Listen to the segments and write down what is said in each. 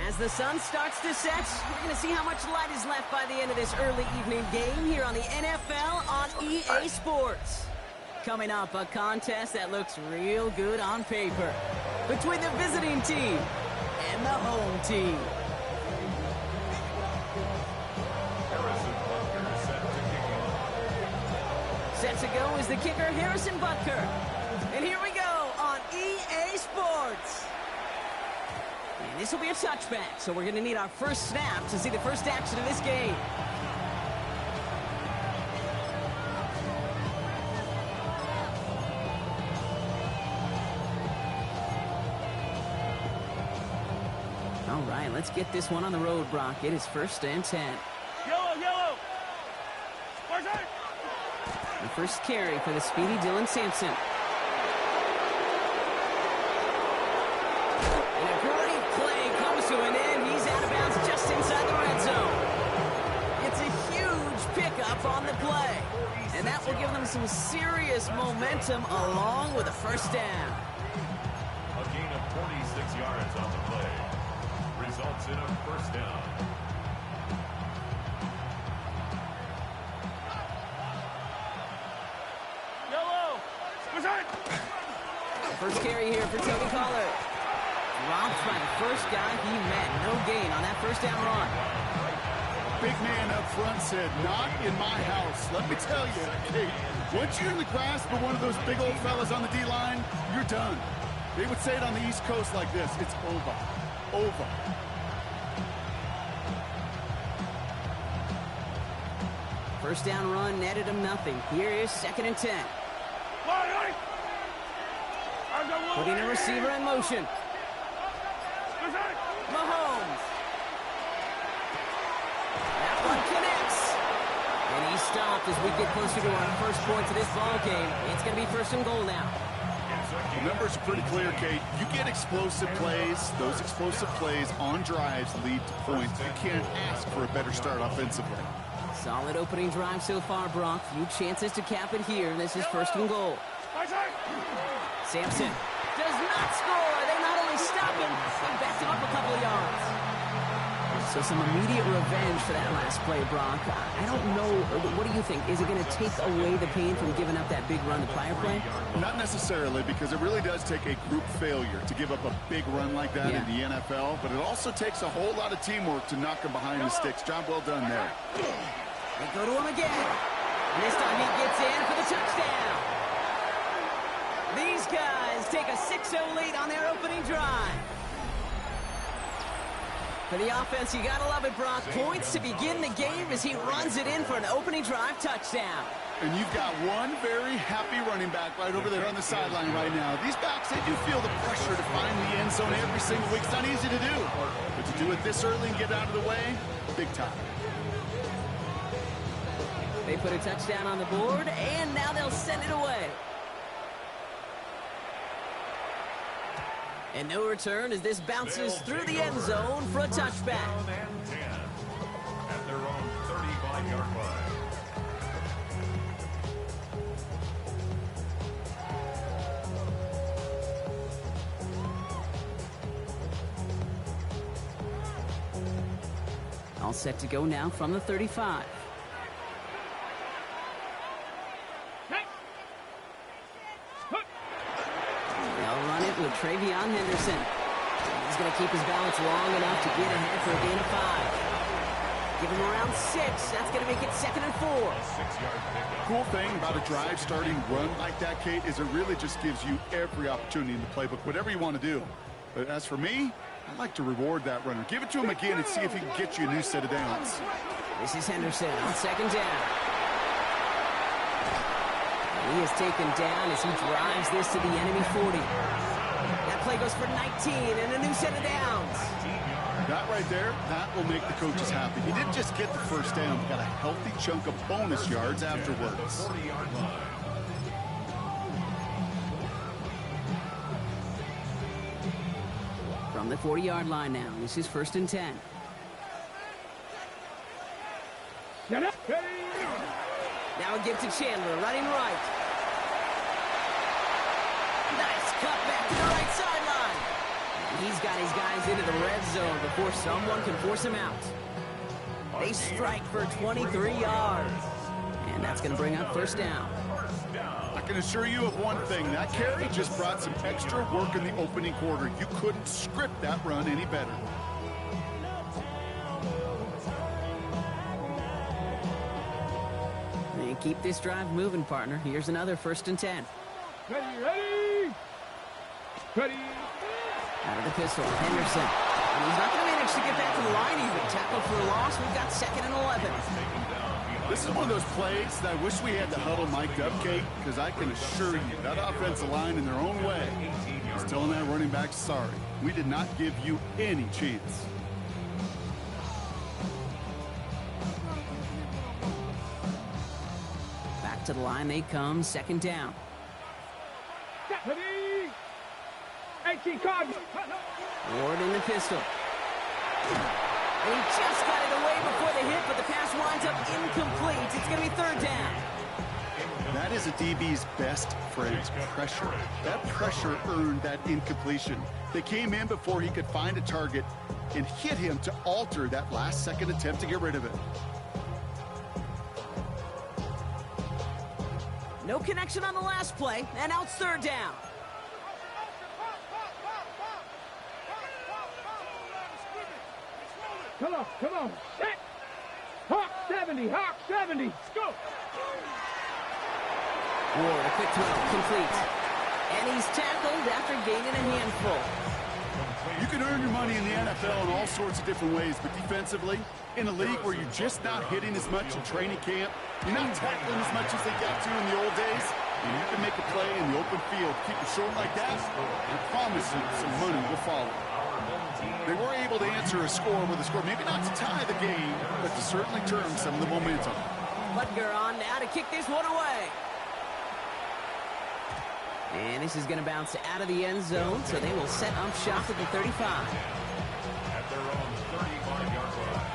As the sun starts to set, we're going to see how much light is left by the end of this early evening game here on the NFL on EA Sports. Coming up, a contest that looks real good on paper between the visiting team and the home team. Set to go is the kicker, Harrison Butker. And here we go on EA Sports. And this will be a touchback, so we're going to need our first snap to see the first action of this game. All right, let's get this one on the road, Brock. It is 1st and 10. Yellow! The first carry for the speedy Dylan Sampson. And a great play comes to an end. He's out of bounds just inside the red zone. It's a huge pickup on the play. And that will give them some serious momentum along with a first down. A gain of 46 yards on the play results in a first down. First carry here for Tony Collard. Dropped by the first guy he met. No gain on that first down run. Big man up front said, not in my house. Let me tell you, hey, once you're in the grasp of one of those big old fellas on the D-line, you're done. They would say it on the East Coast like this, it's over. Over. First down run netted him nothing. Here is 2nd and 10. Putting a receiver in motion. Mahomes. That one connects. And he stopped as we get closer to our first points of this ball game. It's going to be 1st and goal now. The numbers are pretty clear, Kate. You get explosive plays. Those explosive plays on drives lead to points. You can't ask for a better start offensively. Solid opening drive so far, Brock. Few chances to cap it here. This is 1st and goal. Sampson does not score. They not only stop him, they backed him up a couple of yards. So some immediate revenge for that last play, Brock. I don't know. What do you think? Is it going to take away the pain from giving up that big run the prior play? Not necessarily, because it really does take a group failure to give up a big run like that in the NFL. But it also takes a whole lot of teamwork to knock him behind the sticks. Job well done there. They go to him again. And this time he gets in for the touchdown. These guys take a 6-0 lead on their opening drive. For the offense, you gotta love it, Brock. Points to begin the game as he runs it in for an opening drive touchdown. And you've got one very happy running back right over there on the sideline right now. These backs, they do feel the pressure to find the end zone every single week. It's not easy to do. But to do it this early and get out of the way, big time. They put a touchdown on the board, and now they'll send it away. And no return as this bounces through the end zone for a touchback. At their own 35-yard line. All set to go now from the 35. With Travion Henderson. He's going to keep his balance long enough to get ahead for a gain of 5. Give him around 6. That's going to make it 2nd and 4. Cool thing about a drive starting run like that, Kate, is it really just gives you every opportunity in the playbook, whatever you want to do. But as for me, I like to reward that runner. Give it to him again and see if he can get you a new set of downs. This is Henderson on 2nd down. He is taken down as he drives this to the enemy 40. That play goes for 19 and a new set of downs. That right there, that will make the coaches happy. He didn't just get the first down, he got a healthy chunk of bonus yards afterwards. From the 40-yard line now, this is 1st and 10. Now they'll give to Chandler, running right. Nice cut back to the right sideline. And he's got his guys into the red zone before someone can force him out. They strike for 23 yards. And that's going to bring up first down. I can assure you of one thing. That carry just brought some extra work in the opening quarter. You couldn't script that run any better. And keep this drive moving, partner. Here's another 1st and 10. Ready. Out of the pistol, Henderson. And he's not going to manage to get back to the line even. Tackle for a loss. We've got 2nd and 11. This is one of those plays that I wish we had the huddle mic'd up, Kate, because I can assure you that offensive line in their own way is telling that running back, sorry, we did not give you any chance. Back to the line they come, 2nd down. Ready. 18 Cardinal. Ward in the pistol. And he just got it away before the hit, but the pass winds up incomplete. It's going to be 3rd down. That is a DB's best friend, pressure. That pressure earned that incompletion. They came in before he could find a target and hit him to alter that last-second attempt to get rid of it. No connection on the last play, and now it's 3rd down. Come on. Set. Hawk 70. Let's go. Ward, a quick throw, complete. And he's tackled after gaining a handful. You can earn your money in the NFL in all sorts of different ways, but defensively, in a league where you're just not hitting as much in training camp, you're not tackling as much as they got to in the old days, and you can make a play in the open field, keep it short like that, I promise you some money will follow. They were able to answer a score with a score, maybe not to tie the game, but to certainly turn some of the momentum. Butker on now to kick this one away. And this is going to bounce out of the end zone, so they will set up shop at the 35. At their own 35-yard line.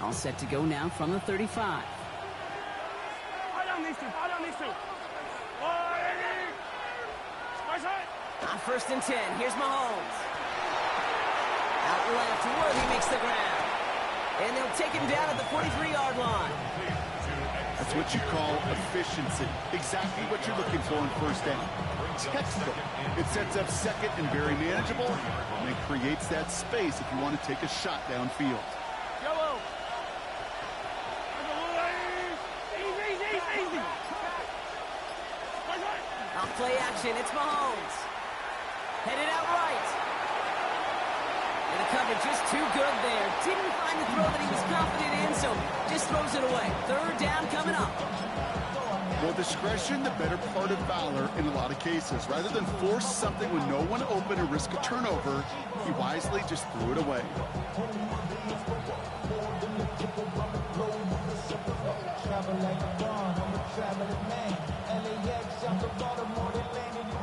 All set to go now from the 35. On 1st and 10, here's Mahomes. Out left, Worthy makes the grab. And they'll take him down at the 43-yard line. That's what you call efficiency. Exactly what you're looking for in 1st down. Textbook. It sets up 2nd and very manageable, and it creates that space if you want to take a shot downfield. Yellow. Easy. On play action, it's Mahomes. Headed out right. And the coverage just too good there. Didn't find the throw that he was confident in, so just throws it away. 3rd down coming up. Well, discretion, the better part of valor in a lot of cases. Rather than force something with no one open and risk a turnover, he wisely just threw it away.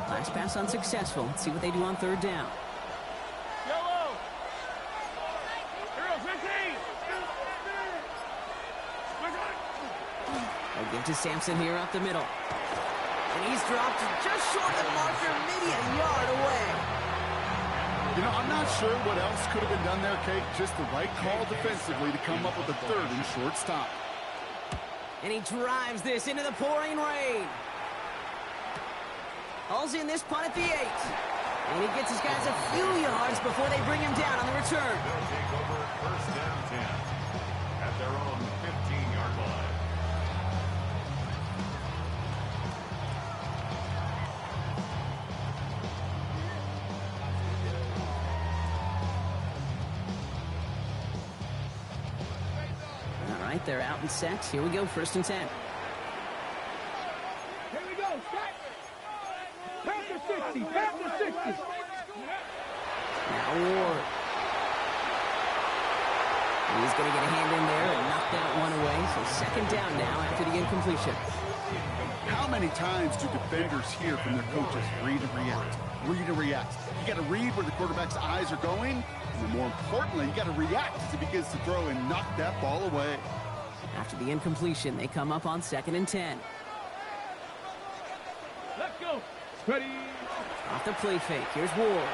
Last pass unsuccessful. Let's see what they do on 3rd down. Yellow. Hero 15. They'll give to Sampson here up the middle. And he's dropped just short of the marker, maybe a yard away. You know, I'm not sure what else could have been done there, Kate. Just the right call defensively to come up with a 3rd and short stop. And he drives this into the pouring rain. Hauls in this punt at the 8. And he gets his guys a few yards before they bring him down on the return. They'll take over 1st down 10 at their own 15-yard line. All right, they're out and set. Here we go, 1st and 10. Here we go. Set. Pass to 60. Now Ward. He's going to get a hand in there and knock that one away. So second down now after the incompletion. How many times do defenders hear from their coaches, read and react, read and react? You got to read where the quarterback's eyes are going, and more importantly, you got to react as he begins to throw and knock that ball away. After the incompletion, they come up on 2nd and 10. Let's go. Ready. Off the play fake, here's Ward.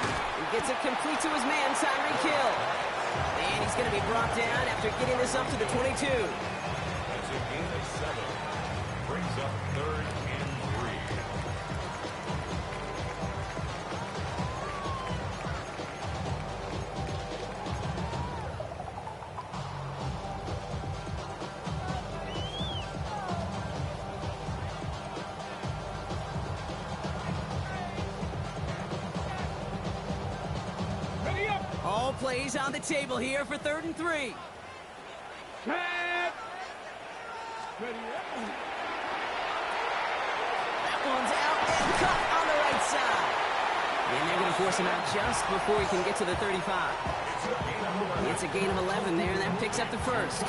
He gets it complete to his man, Tyreek Hill. And he's going to be brought down after getting this up to the 22. That's a gain of 7. Brings up 3rd and 3. Ready up. All plays on the table here for 3rd and 3. Tap. Ready up. That one's out and cut on the right side. And they're going to force him out just before he can get to the 35. It's a gain of 11 there, and that picks up the first.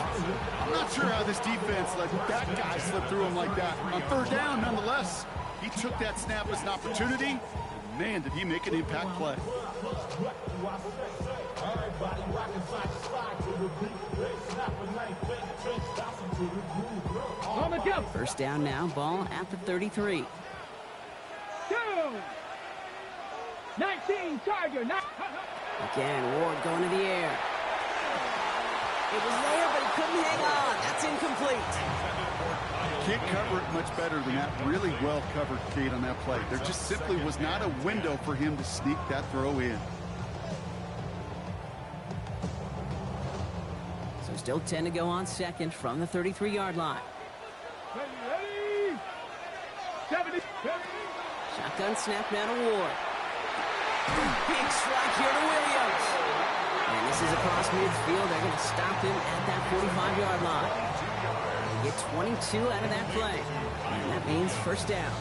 I'm not sure how this defense let that guy slip through him like that. On 3rd down, nonetheless, he took that snap as an opportunity, and man, did he make an impact play. On the jump. First down now, ball at the 33. 2. 19 Tiger. Again, Ward going to the air. It was there, but he couldn't hang on. That's incomplete. Can't cover it much better than that. Really well covered, Kate, on that play. There just simply was not a window for him to sneak that throw in. So still 10 to go on 2nd from the 33-yard line. Ready. 70. Shotgun snap now to Ward. Big strike here to Williams. And this is across midfield. They're going to stop him at that 45-yard line. They get 22 out of that play. And that means first down.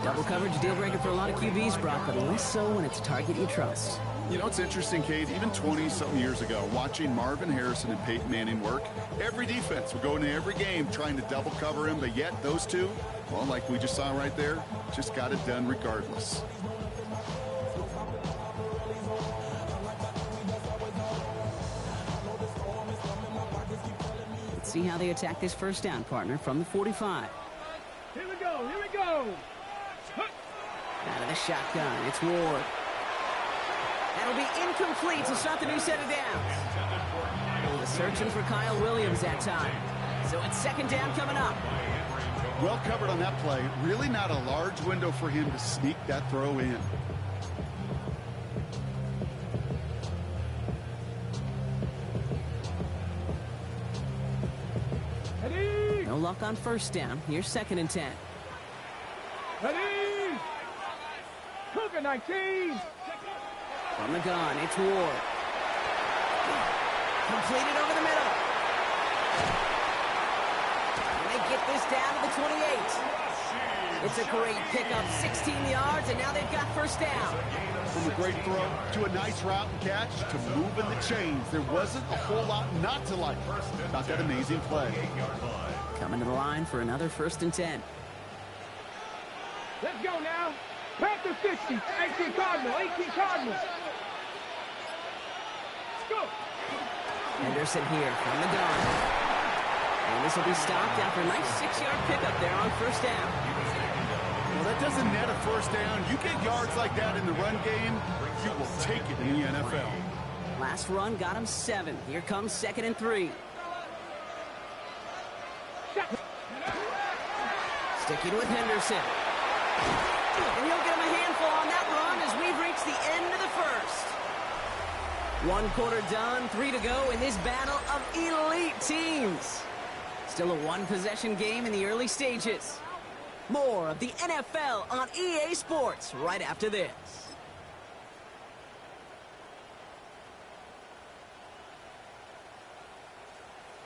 Double coverage deal breaker for a lot of QBs, Brock, but less so when it's a target you trust. You know, it's interesting, Kate, even 20-something years ago, watching Marvin Harrison and Peyton Manning work, every defense would go into every game trying to double cover him, but yet those two, well, like we just saw right there, just got it done regardless. Let's see how they attack this first down, partner, from the 45. Here we go. Here we go. Out of the shotgun, it's Ward. That'll be incomplete to start the new set of downs. Searching for Kyle Williams that time. So it's second down coming up. Well covered on that play. Really not a large window for him to sneak that throw in. Ready. No luck on first down. Here's 2nd and 10. Ready. Cougar 19. From the gun, it's Ward. Completed over the middle. And they get this down to the 28. It's a great pickup, 16 yards, and now they've got first down. From a great throw to a nice route and catch to moving the chains, there wasn't a whole lot not to like about that amazing play. Coming to the line for another 1st and 10. Let's go now. Panther 60. 18 Cardinal. 18 Cardinal. Let's go. Henderson here from the gun. And this will be stopped after a nice 6-yard pickup there on first down. Well, that doesn't net a first down. You get yards like that in the run game, you will take it in the NFL. Last run got him 7. Here comes 2nd and 3. Sticking with Henderson. And he'll get him a handful on that run as we've reached the end of the first. 1 quarter done, 3 to go in this battle of elite teams. Still a 1-possession game in the early stages. More of the NFL on EA Sports right after this.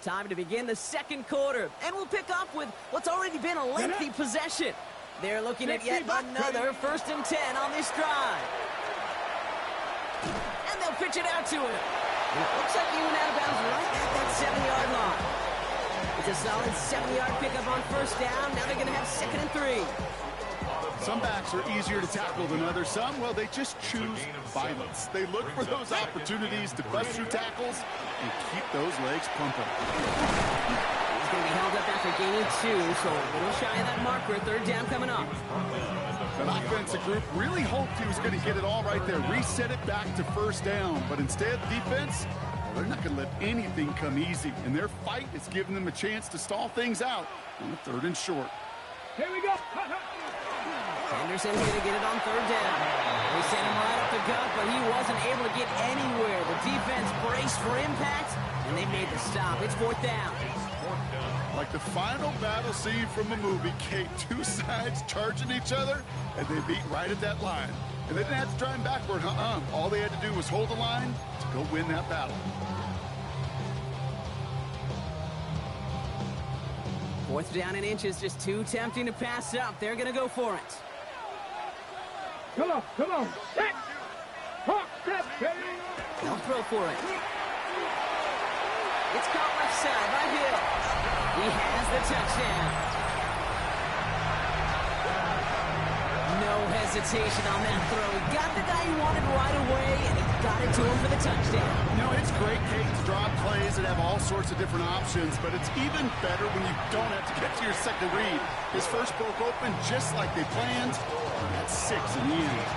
Time to begin the second quarter, and we'll pick up with what's already been a lengthy possession. They're looking at yet another 1st and 10 on this drive. And they'll pitch it out to him. And it looks like he went out of bounds right at that 7-yard line. It's a solid 7-yard pickup on first down. Now they're going to have 2nd and 3. Some backs are easier to tackle than others. Some, well, they just choose violence. They look for those opportunities to bust through tackles and keep those legs pumping. He's going to be held up after gaining 2, so a little shy of that marker. 3rd down coming up. That offensive group really hoped he was going to get it all right there, reset it back to first down. But instead, defense, well, they're not going to let anything come easy. And their fight is giving them a chance to stall things out on 3rd and short. Here we go. Henderson's going to get it on 3rd down. They sent him right up the gut, but he wasn't able to get anywhere. The defense braced for impact, and they made the stop. It's 4th down. Like the final battle scene from a movie, Kate, 2 sides charging each other, and they beat right at that line. And they didn't have to drive him backward, All they had to do was hold the line to go win that battle. 4th down and inches, just too tempting to pass up. They're going to go for it. Come on. Set. Hawk step. They'll throw for it. It's caught left side by Hill. He has the touchdown. No hesitation on that throw. He got the guy he wanted right away, and he got it to him for the touchdown. You know, it's great, Kate, to draw plays that have all sorts of different options, but it's even better when you don't have to get to your second read. His first broke open just like they planned, and that's 6 in the end.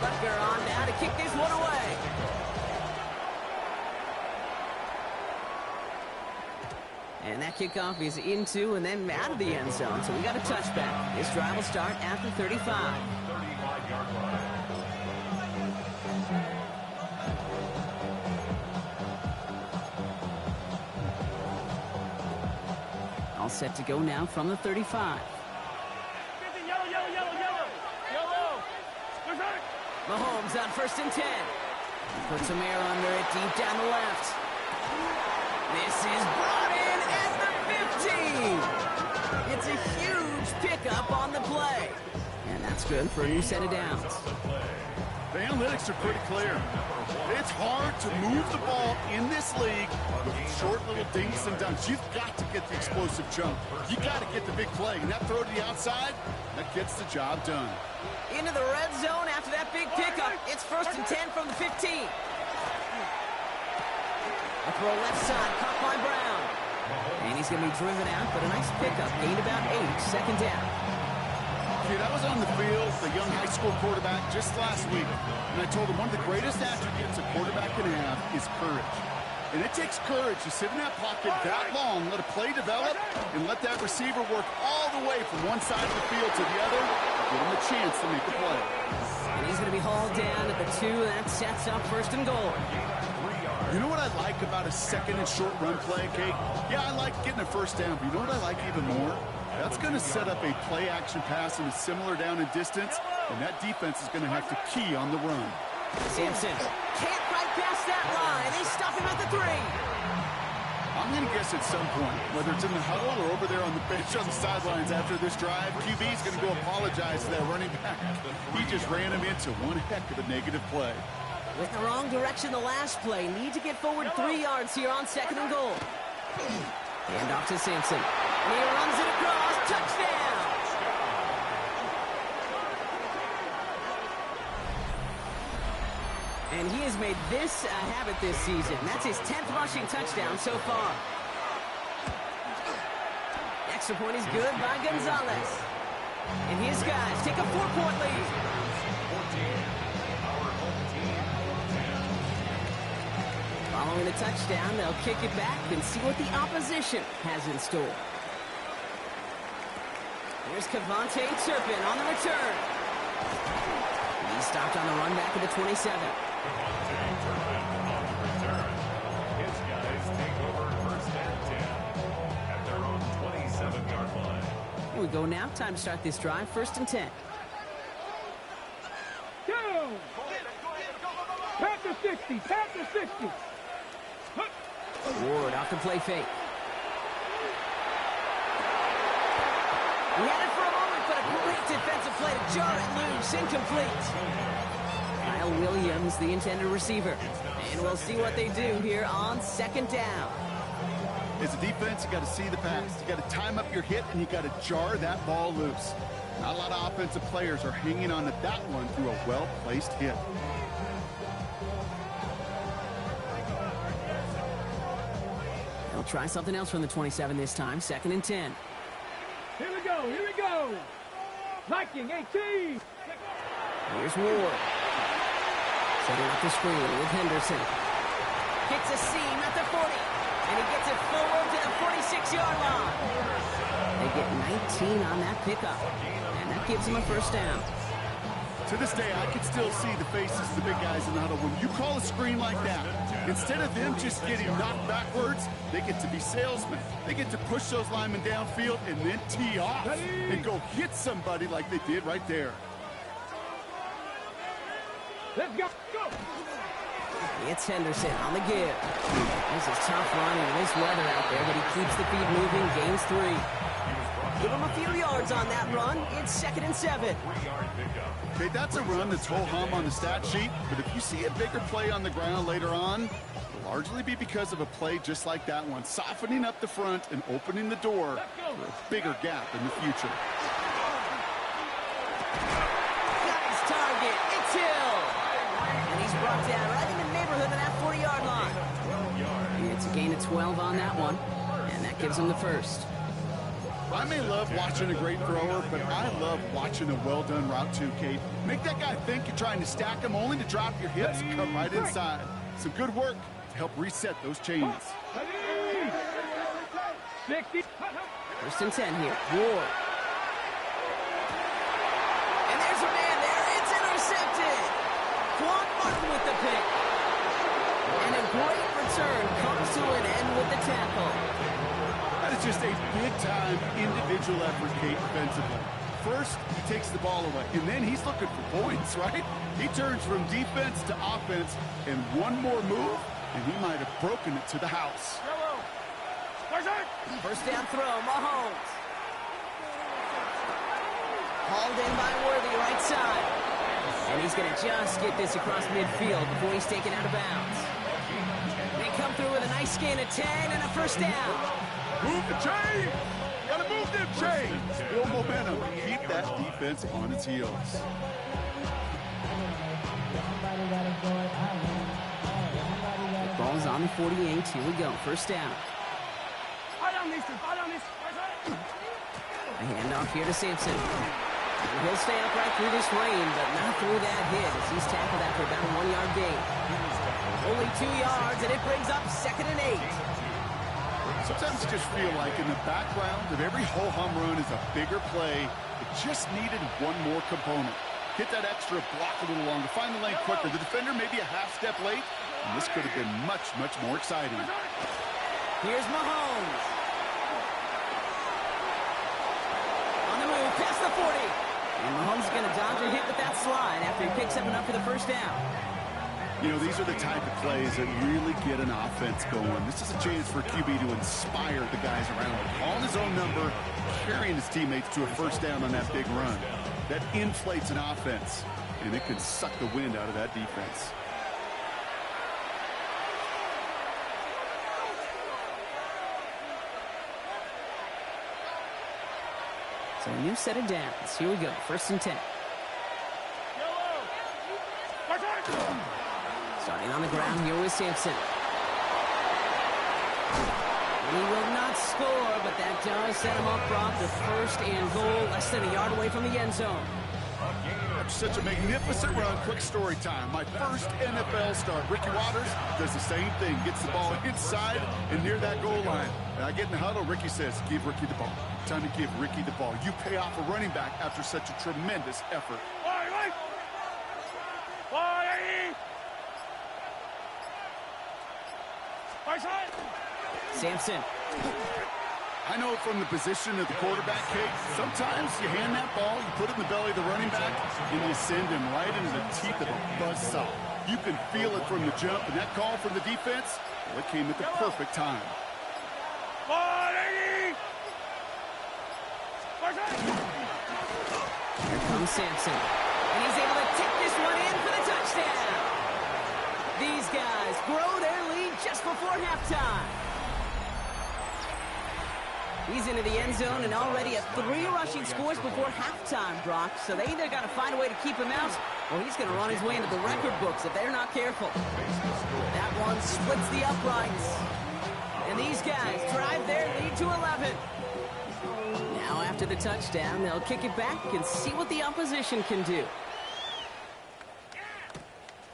Butker on now to kick this one away. And that kickoff is into and then out of the end zone. So we got a touchback. This drive will start at the 35. 35-yard line. All set to go now from the 35. Mahomes on 1st and 10. Puts some air under it deep down the left. This is brought in at the 15. It's a huge pickup on the play. And that's good for a new set of downs. The analytics are pretty clear. It's hard to move the ball in this league with short little dinks and dunks. You've got to get the explosive jump. You got to get the big play. And that throw to the outside, that gets the job done. Into the red zone after that big pickup. It's 1st and 10 from the 15. A throw left side, caught by Brown. And he's going to be driven out, but a nice pickup. Gained about 8, 2nd down. Okay, that was on the field, the young high school quarterback, just last week. And I told him one of the greatest attributes a quarterback can have is courage. And it takes courage to sit in that pocket that long, let a play develop, and let that receiver work all the way from one side of the field to the other, give him a chance to make the play. And he's going to be hauled down at the 2. That sets up 1st and goal. You know what I like about a 2nd and short run play, Kate? Yeah, I like getting a 1st down, but you know what I like even more? That's going to set up a play-action pass in a similar down and distance, and that defense is going to have to key on the run. Sampson can't fight past that line. They stop him at the 3. I'm going to guess at some point, whether it's in the huddle or over there on the bench on the sidelines after this drive, QB is going to go apologize to that running back. He just ran him into one heck of a negative play. With the wrong direction the last play. Need to get forward 3 yards here on 2nd and goal. Hand off to Sampson. And he runs it across. Touchdown! And he has made this a habit this season. That's his 10th rushing touchdown so far. Extra point is good by Gonzalez. And his guys take a 4-point lead. Following the touchdown, they'll kick it back and see what the opposition has in store. Here's Cavante Turpin on the return. He's stopped on the run back at the 27. Cavante Turpin on the return. His guys take over 1st and 10 at their own 27-yard line. Here we go now. Time to start this drive. 1st and 10. Go! Tap the 60. Tap the 60. Ward off the play fake. He had it for a moment, but a great defensive play to jar it loose. Incomplete. Kyle Williams, the intended receiver. And we'll see what they do here on second down. As a defense, you got to see the pass. You got to time up your hit, and you got to jar that ball loose. Not a lot of offensive players are hanging on to that one through a well-placed hit. They'll try something else from the 27 this time. 2nd and 10. Here we go, here we go. Viking 18. Here's Ward. Setting up the screen with Henderson. Hits a seam at the 40. And he gets it forward to the 46-yard line. They get 19 on that pickup. And that gives him a first down. To this day, I can still see the faces of the big guys in the huddle. When you call a screen like that, instead of them just getting knocked backwards, they get to be salesmen. They get to push those linemen downfield and then tee off and go hit somebody like they did right there. Let's go, go. It's Henderson on the give. This is tough running in this weather out there, but he keeps the feet moving, gains 3. Give him a few yards on that run. It's 2nd and 7. Okay, that's a run that's ho-hum on the stat sheet, but if you see a bigger play on the ground later on, it'll largely be because of a play just like that one, softening up the front and opening the door for a bigger gap in the future. Got his target. It's Hill. And he's brought down right in the neighborhood of that 40-yard line. It's a gain of 12 on that one, and that gives him the first. I may love watching a great thrower, but I love watching a well-done route too, Kate. Make that guy think you're trying to stack him only to drop your hips and come right inside. Some good work to help reset those chains. 60. 1st and 10 here. Ward. And there's a man there. It's intercepted. Quan Martin with the pick. And a great return comes to an end with the tackle. That is just a big-time individual effort, Kate, defensively. First, he takes the ball away, and then he's looking for points, right? He turns from defense to offense, and one more move, and he might have broken it to the house. First down throw, Mahomes. Hauled in by Worthy, right side. And he's going to just get this across midfield before he's taken out of bounds. They come through with a nice gain of 10 and a first down. Move the chain! Gotta move them chains! Build momentum. Keep that defense on its heels. The ball's on the 48. Here we go. First down. A handoff here to Sampson. And he'll stay upright through this rain, but not through that hit as he's tackled after about a 1-yard gain. Only 2 yards, and it brings up 2nd and 8. Sometimes you just feel like in the background of every ho-hum run is a bigger play. It just needed one more component. Hit that extra block a little longer. Find the lane quicker. The defender may be a half step late, and this could have been much, much more exciting. Here's Mahomes. On the move, past the 40. And Mahomes is going to dodge a hit with that slide after he picks up enough for the first down. You know, these are the type of plays that really get an offense going. This is a chance for QB to inspire the guys around him. Calling his own number, carrying his teammates to a first down on that big run. That inflates an offense, and it can suck the wind out of that defense. So a new set of downs. Here we go. 1st and 10. Starting on the ground here with Sampson. And he will not score, but that does set him up front. The 1st and goal, less than a yard away from the end zone. That's such a magnificent run. Quick story time. My first NFL start. Ricky Watters does the same thing. Gets the ball inside and near that goal line. And I get in the huddle. Ricky says, give Ricky the ball. Time to give Ricky the ball. You pay off a running back after such a tremendous effort. Sampson. I know from the position of the quarterback, Kate, sometimes you hand that ball, you put it in the belly of the running back, and you send him right into the teeth of a buzzsaw. You can feel it from the jump, and that call from the defense, well, it came at the perfect time. Here comes Sampson. And he's able to take this one in for the touchdown. He's into the end zone and already at 3 rushing scores before halftime, Brock. So they either got to find a way to keep him out, or he's going to run his way into the record books if they're not careful. That one splits the uprights. And these guys drive their lead to 11. Now after the touchdown, they'll kick it back and see what the opposition can do.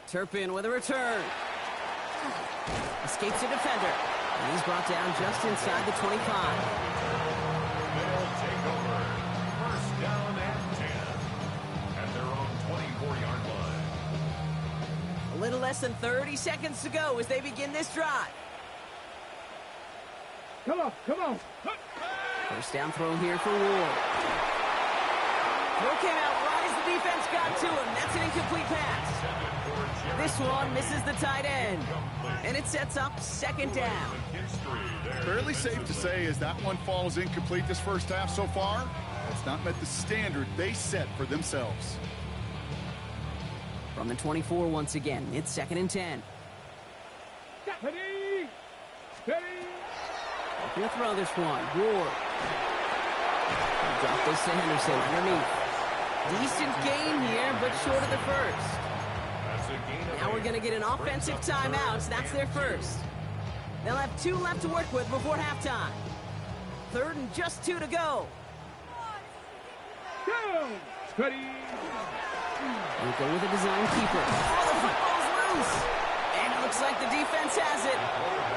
Turpin with a return. Escapes a defender. And he's brought down just inside the 25. They'll take over. First down and 10 at their own 24-yard line. A little less than 30 seconds to go as they begin this drive. Come on, come on. First down throw here for Ward. Throw came out right as the defense got to him. That's an incomplete pass. This one misses the tight end. And it sets up second down. Fairly safe to say as that one falls incomplete this first half so far, it's not met the standard they set for themselves. From the 24 once again, it's 2nd and 10. Steady! Steady! Looking to throw this one. Ward. Drop this to Henderson underneath. Decent gain here, but short of the first. Now we're going to get an offensive timeout, so that's their first. They'll have 2 left to work with before halftime. 3rd and just 2 to go. Go! Steady! We'll go with a design keeper. Oh, the football's loose! And it looks like the defense has it.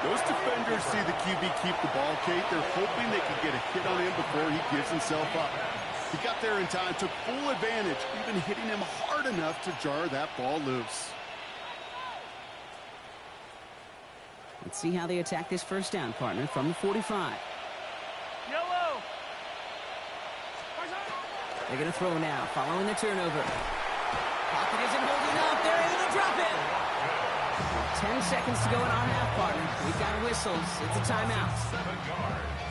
Those defenders see the QB keep the ball, Kate. They're hoping they can get a hit on him before he gives himself up. He got there in time, took full advantage, even hitting him hard enough to jar that ball loose. Let's see how they attack this first down, partner, from the 45. Yellow! They're going to throw now, following the turnover. Pocket isn't holding up. They're able to drop it. 10 seconds to go in our half, partner. We've got whistles. It's a timeout.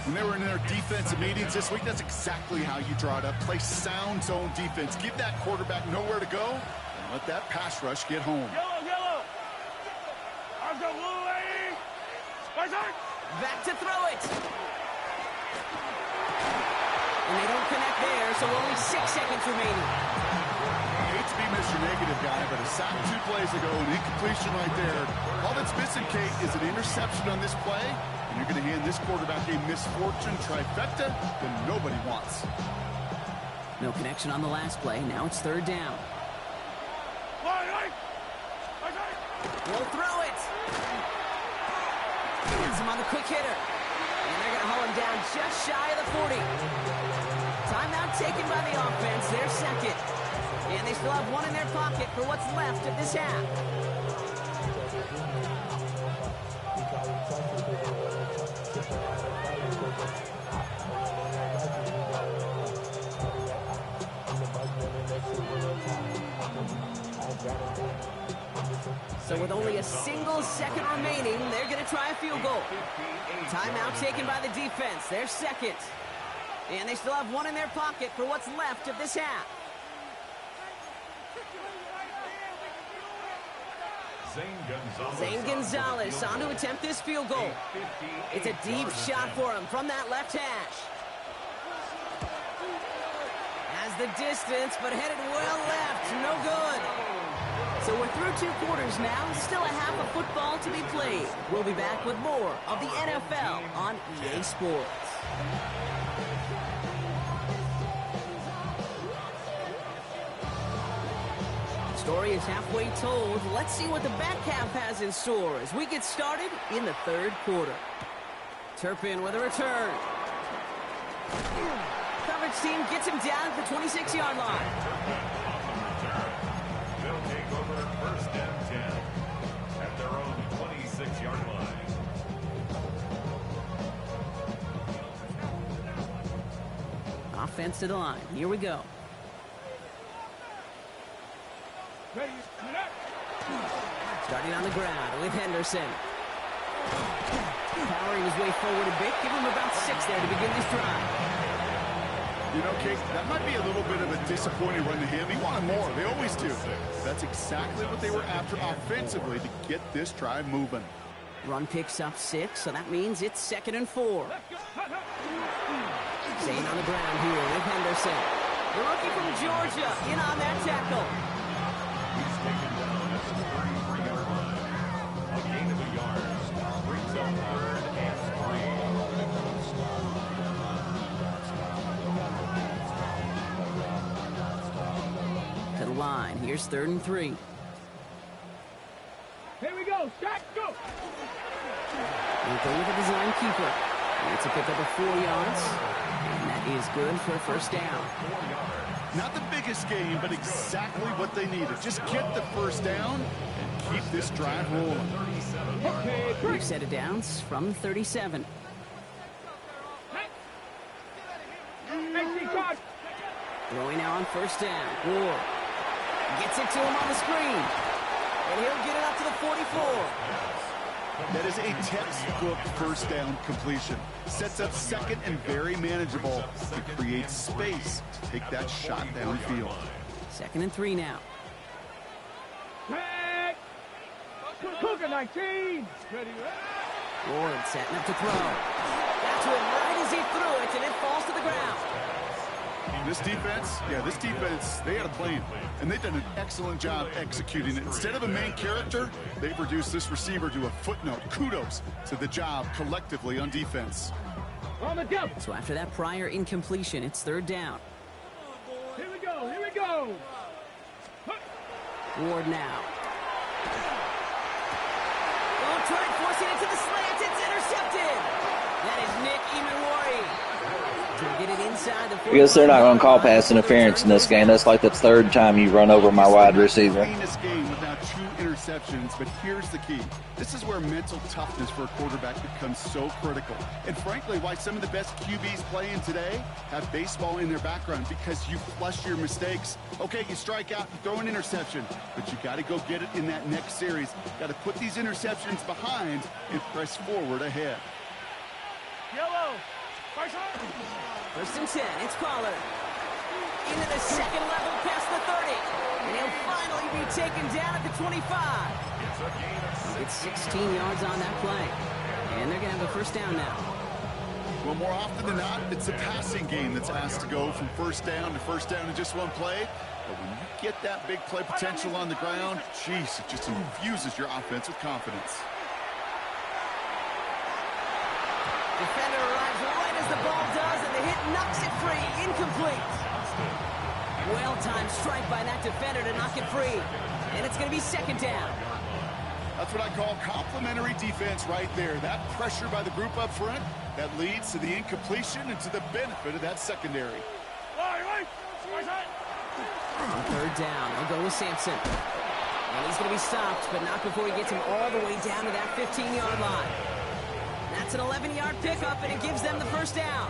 When they were in their defensive meetings this week, that's exactly how you draw it up. Play sound zone defense. Give that quarterback nowhere to go and let that pass rush get home. Yellow, yellow! I've got blue, lady! Back to throw it. And they don't connect there, so only 6 seconds remaining. Hate to be Mr. Negative guy, but a sack 2 plays ago, an incompletion right there. All that's missing, Kate, is an interception on this play, and you're going to hand this quarterback a misfortune trifecta that nobody wants. No connection on the last play. Now it's 3rd down. We'll throw it. Gets him on the quick hitter. And they're going to haul him down just shy of the 40. Timeout taken by the offense. They're second. And they still have 1 in their pocket for what's left of this half. So with only a single second remaining, they're going to try a field goal. Timeout taken by the defense. They're second. And they still have 1 in their pocket for what's left of this half. Zane Gonzalez on to attempt this field goal. It's a deep shot for him from that left hash. Has the distance, but headed well left. No good. So we're through 2 quarters now. Still a half of football to be played. We'll be back with more of the NFL on EA Sports. Story is halfway told. Let's see what the back half has in store as we get started in the 3rd quarter. Turpin with a return. Coverage team gets him down at the 26-yard line. They'll take over first and 10 at their own 26-yard line. Offense to the line. Here we go. Starting on the ground with Henderson. Powering his way forward a bit. Give him about 6 there to begin this drive. You know, Kate, that might be a little bit of a disappointing run to him. He wanted more. They always do. That's exactly what they were after offensively to get this drive moving. Run picks up 6, so that means it's 2nd and 4. Staying on the ground here with Henderson. The rookie from Georgia in on that tackle. He's taken down at the 33-yard line. A gain of a yard. Brings up 3rd and 3. To the line. Here's 3rd and 3. Here we go. Start, go. We'll go with the design keeper. It's a pickup of 4 yards. And that is good for a first down. Not the biggest game, but exactly what they needed. Just get the first down and keep this drive rolling. Okay, New set of downs from 37. AC card. Throwing now on first down. Ward gets it to him on the screen. And he'll get it up to the 44. That is a textbook first down completion. Sets up 2nd and very manageable. It creates space to take that shot downfield. 2nd and 3 now. Back. Cougar 19. Ward setting up to throw. That's it right as he threw it, and it falls to the ground. This defense, they had a plan, and they've done an excellent job executing it. Instead of a main character, they've reduced this receiver to a footnote. Kudos to the job collectively on defense. On the double. So after that prior incompletion, it's 3rd down. Here we go. Here we go. Ward now. Oh, tried forcing it to the slant. It's intercepted. That is Nick Imanwari. To get it inside the 40. I guess they're not going to call pass interference in this game. That's like the 3rd time you run over my wide receiver. This game without 2 interceptions, but here's the key. This is where mental toughness for a quarterback becomes so critical. And frankly, why some of the best QBs playing today have baseball in their background, because you flush your mistakes. Okay, you strike out, you throw an interception, but you got to go get it in that next series. Got to put these interceptions behind and press forward ahead. Yellow. First and 10, it's Pollard. Into the 2nd level past the 30. And he'll finally be taken down at the 25. It's 16 yards on that play. And they're going to have a first down now. Well, more often than not, it's a passing game that's asked to go from first down in just one play. But when you get that big play potential on the ground, geez, it just infuses your offense with confidence. Defender arrives right as the ball does, and the hit knocks it free. Incomplete. Well-timed strike by that defender to knock it free. And it's going to be 2nd down. That's what I call complimentary defense right there. That pressure by the group up front, that leads to the incompletion and to the benefit of that secondary. On 3rd down, they'll go with Sampson. And he's going to be stopped, but not before he gets him all the way down to that 15-yard line. That's an 11-yard pickup, and it gives them the first down.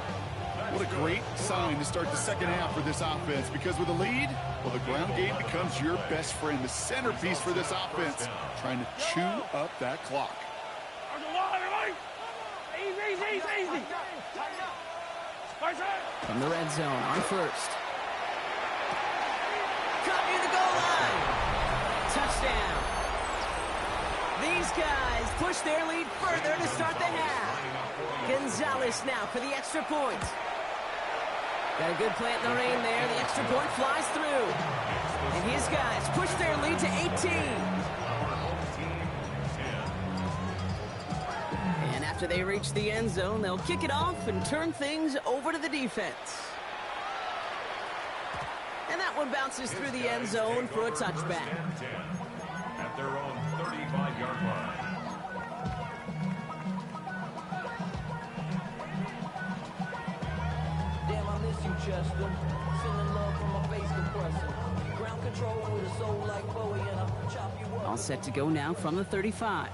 What a great sign to start the second half for this offense, because with a lead, well, the ground game becomes your best friend, the centerpiece for this offense, trying to chew up that clock. Easy. From the red zone on first. Caught near the goal line. Touchdown. These guys push their lead further to start the half. Gonzalez now for the extra point. Got a good plant in the rain there. The extra point flies through. And his guys push their lead to 18. And after they reach the end zone, they'll kick it off and turn things over to the defense. And that one bounces through the end zone for a touchback. At their own 35-yard line. Damn, I miss you, Chester. Sending love from my face compressor. Ground control with a soul like Bowie, and I'll chop you up. All set to go now from the 35.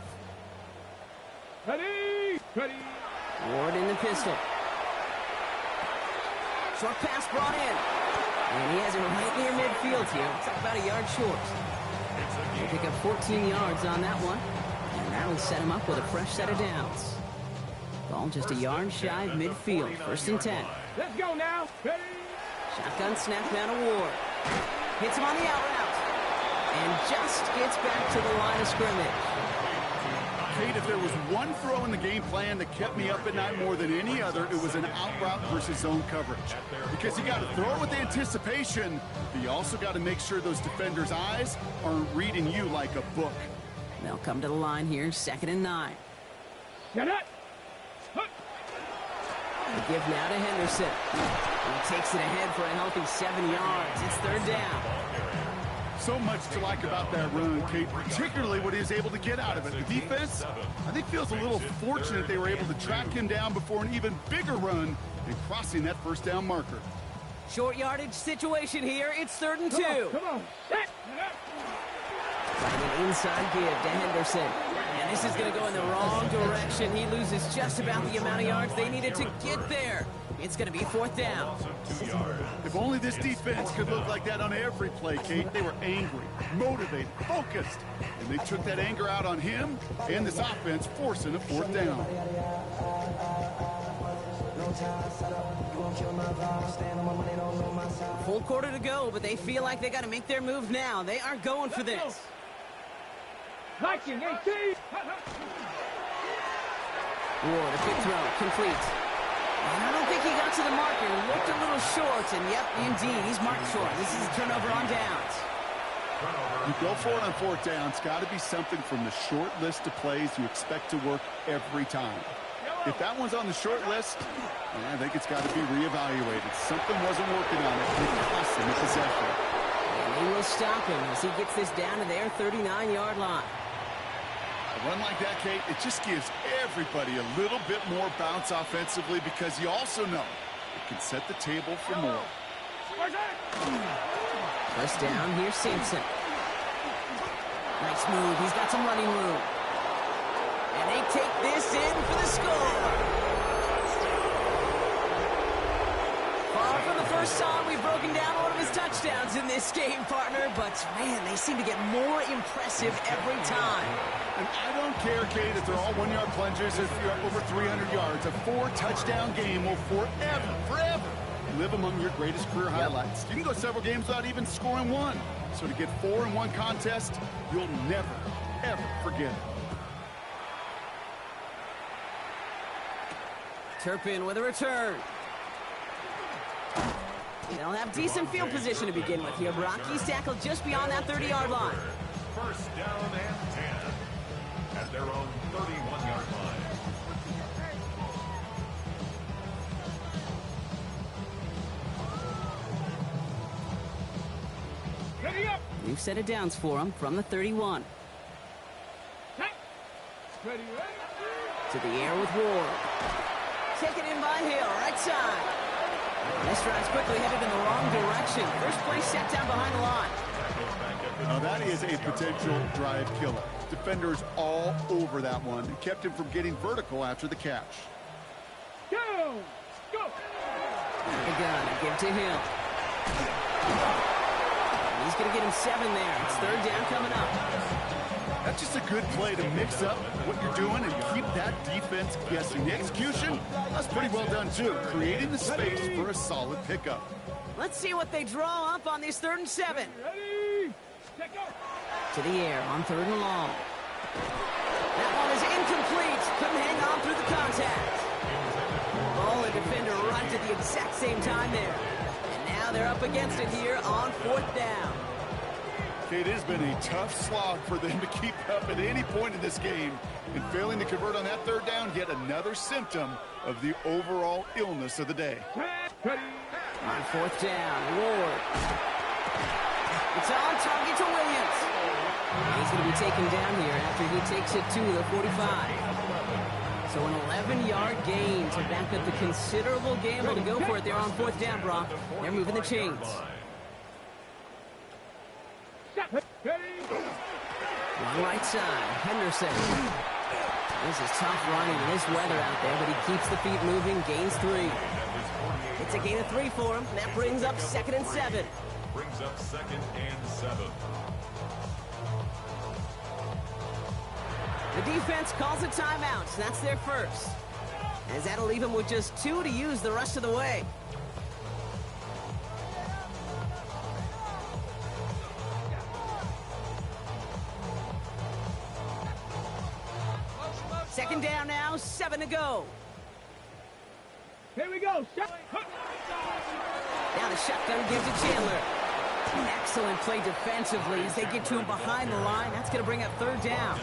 Ready. Ward in the pistol. Short pass brought in. And he has it right near midfield here. It's about a yard short. They pick up 14 yards on that one. And that'll set him up with a fresh set of downs. Ball just a yard shy of midfield. 1st and 10. Let's go now. Ready. Shotgun snap down to Ward. Hits him on the out route. And just gets back to the line of scrimmage. Kate, if there was one throw in the game plan that kept me up at night more than any other, it was an out route versus zone coverage. Because you got to throw it with anticipation, but you also got to make sure those defenders' eyes aren't reading you like a book. They'll come to the line here, 2nd and 9. Get it! The give now to Henderson. He takes it ahead for a healthy 7 yards. It's 3rd down. So much to like about that run, Kate, particularly what he was able to get out of it. The defense, I think, feels a little fortunate they were able to track him down before an even bigger run and crossing that 1st down marker. Short yardage situation here. It's 3rd and 2. Come on. Playing an inside give to Henderson. And this is going to go in the wrong direction. He loses just about the amount of yards they needed to get there. It's going to be 4th down. If only this defense could look like that on every play, Kate. They were angry, motivated, focused. And they took that anger out on him and this offense, forcing a 4th down. Full quarter to go, but they feel like they got to make their move now. They are going for this. Liking 18! Ward, a quick throw, complete. And I don't think he got to the marker. Looked a little short, and yep, indeed, he's marked short. This is a turnover on downs. You go for it on 4th down. It's got to be something from the short list of plays you expect to work every time. If that one's on the short list, I think it's got to be reevaluated. Something wasn't working on it. It cost him the possession. And they will stop him as he gets this down to their 39-yard line. A run like that, Kate, it just gives everybody a little bit more bounce offensively because you also know it can set the table for more. 1st down, here's Simpson. Nice move. He's got some running room. And they take this in for the score. Far from the first time we've broken down one of his touchdowns in this game, partner, but man, they seem to get more impressive every time. And I don't care, Kate, if they're all 1-yard plungers, if you're over 300 yards. A 4-touchdown game will forever live among your greatest career highlights. You can go several games without even scoring one. So to get 4 in one contest, you'll never, ever forget it. Turpin with a return. They'll have decent field position to begin with here. Brock, he's tackled just beyond that 30-yard line. 1st down and 10 at their own 31-yard line. Ready up! New set of downs for him from the 31. Ready, ready! To the air with Ward. Taken in by Hill, right side. This drive's quickly headed in the wrong direction. First play set down behind the line. Now that is a potential drive killer. Defenders all over that one. It kept him from getting vertical after the catch. Go! Go! The gun, give to Hill. He's going to get him 7 there. It's 3rd down coming up. That's just a good play to mix up what you're doing and keep that defense guessing. The execution, that's pretty well done too. Creating the space for a solid pickup. Let's see what they draw up on this 3rd and 7. Ready! Take go! To the air on 3rd and long. That one is incomplete. Couldn't hang on through the contact. Ball and defender right at the exact same time there. And now they're up against it here on 4th down. It has been a tough slog for them to keep up at any point in this game. And failing to convert on that 3rd down, yet another symptom of the overall illness of the day. Ready! On 4th down, Ward. It's on target to Williams. He's going to be taken down here after he takes it to the 45. So an 11-yard gain to back up the considerable gamble to go for it there on 4th down, Brock. They're moving the chains. Ready! On right side, Henderson. This is tough running in this weather out there, but he keeps the feet moving, gains 3. It's a gain of 3 for him. That brings up 2nd and 7. Brings up 2nd and 7. The defense calls a timeout. That's their first. As that'll leave him with just 2 to use the rest of the way. Second down now, 7 to go. Here we go. Now the shotgun gives to Chandler. Excellent play defensively as they get to him behind the line. That's going to bring up third down.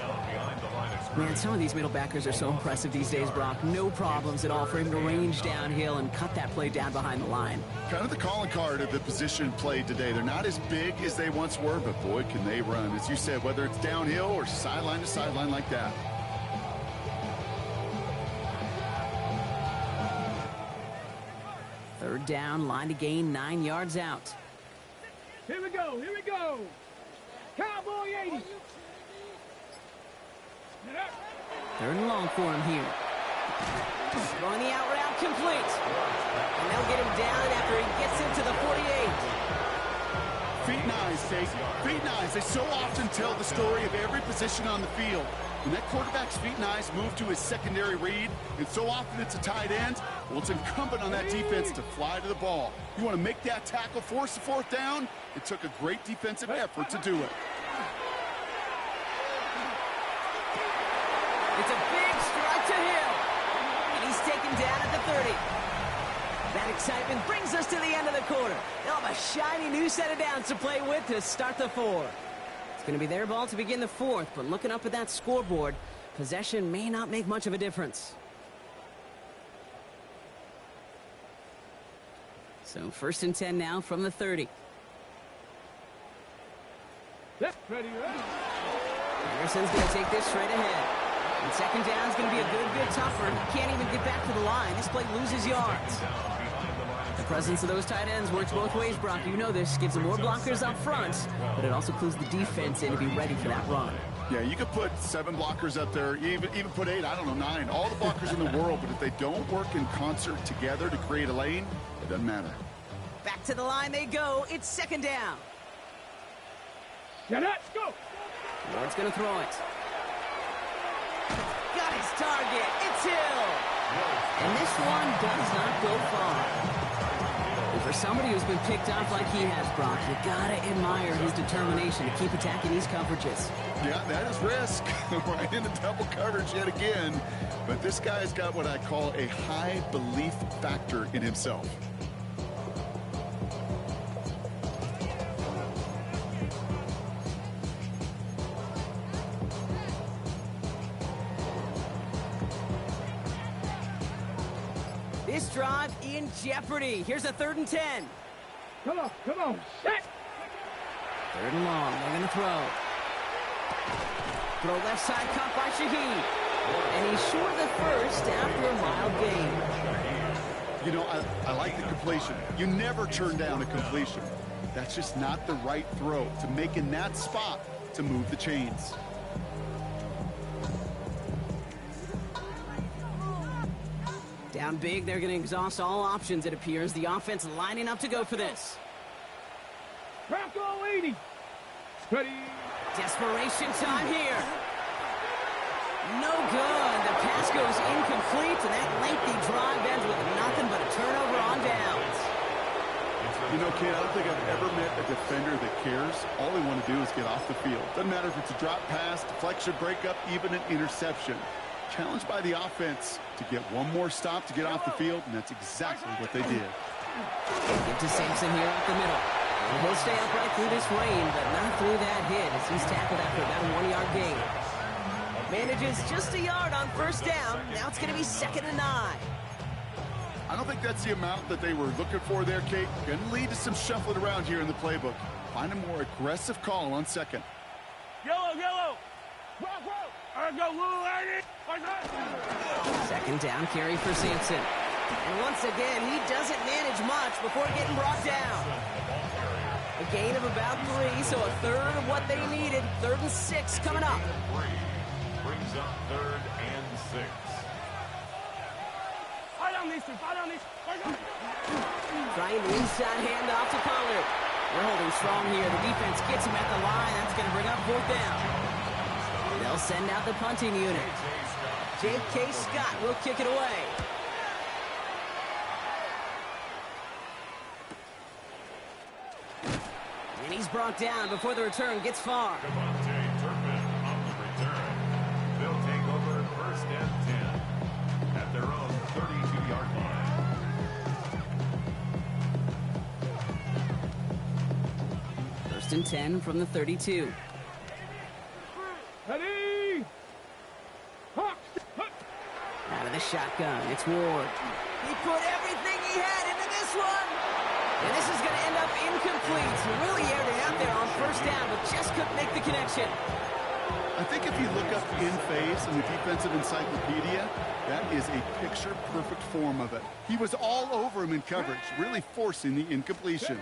Man, some of these middle backers are so impressive these days, Brock. No problems at all for him to range downhill and cut that play down behind the line. Kind of the calling card of the position played today. They're not as big as they once were, but boy, can they run. As you said, whether it's downhill or sideline to sideline like that. Third down, line to gain, 9 yards out. Here we go. Here we go. Cowboy 80. Third and long for him here. Throwing the out route complete. And they'll get him down after he gets into the 48. Feet nice, Tate. Feet nice. They so often tell the story of every position on the field. When that quarterback's feet nice move to his secondary read, and so often it's a tight end, well, it's incumbent on that defense to fly to the ball. You want to make that tackle, force the fourth down? It took a great defensive effort to do it. It's a big strike to Hill. And he's taken down at the 30. That excitement brings us to the end of the quarter. They'll have a shiny new set of downs to play with to start the fourth. It's going to be their ball to begin the fourth, but looking up at that scoreboard, possession may not make much of a difference. So 1st and 10 now from the 30. Ready. Anderson's going to take this straight ahead. And second down is going to be a good bit tougher. He can't even get back to the line. This play loses yards. The presence of those tight ends works both ways, Brock. You know this. Gives them more blockers up front, but it also clues the defense in to be ready for that run. Yeah, you could put 7 blockers up there, even put 8, I don't know, 9. All the blockers in the world, but if they don't work in concert together to create a lane, it doesn't matter. Back to the line they go. It's second down. Get it. Go. Ward's going to throw it. Got his target. It's Hill. And this one does not go far. And for somebody who's been picked off like he has, Brock, you got to admire his determination to keep attacking these coverages. Yeah, that is risk. Right into double coverage yet again. But this guy's got what I call a high belief factor in himself. This drive in jeopardy. Here's a 3rd and 10. Come on. Set. 3rd and long. They're going to throw. Throw left side caught by Shaheed. And he's short of the first after a mild gain. You know, I like the completion. You never turn down a completion. That's just not the right throw to make in that spot to move the chains. Down big, they're going to exhaust all options, it appears. The offense lining up to go for this. Bronco 80. Ready. Desperation time here. No good. The pass goes incomplete, and that lengthy drive ends with nothing but a turnover on downs. You know, Ken, I don't think I've ever met a defender that cares. All they want to do is get off the field. Doesn't matter if it's a drop pass, deflection, breakup, even an interception. Challenged by the offense to get one more stop to get off the field, and that's exactly what they did. Give to Sampson here up the middle. And he'll stay upright through this rain, but not through that hit as he's tackled after about a 1-yard gain. Manages just a yard on 1st down. Now it's going to be 2nd and 9. I don't think that's the amount that they were looking for there, Kate. Going to lead to some shuffling around here in the playbook. Find a more aggressive call on 2nd. Yellow. I go Lou 2nd down carry for Sampson. And once again, he doesn't manage much before getting brought down. A gain of about 3, so a third of what they needed. 3rd and 6 coming up. Brings up 3rd and 6. Fight on these two. Trying the inside handoff to Pollard. They're holding strong here. The defense gets him at the line. That's going to bring up 4th down. They'll send out the punting unit. J.K. Scott will kick it away. And he's brought down before the return gets far. Devontae Turpin on the return. They'll take over 1st and and 10 from the 32. Ready? Hawks. Out of the shotgun, it's Ward. He put everything he had into this one. And this is going to end up incomplete. Really aired it out there on first down, but just couldn't make the connection. I think if you look up in phase in the defensive encyclopedia, that is a picture-perfect form of it. He was all over him in coverage, really forcing the incompletion.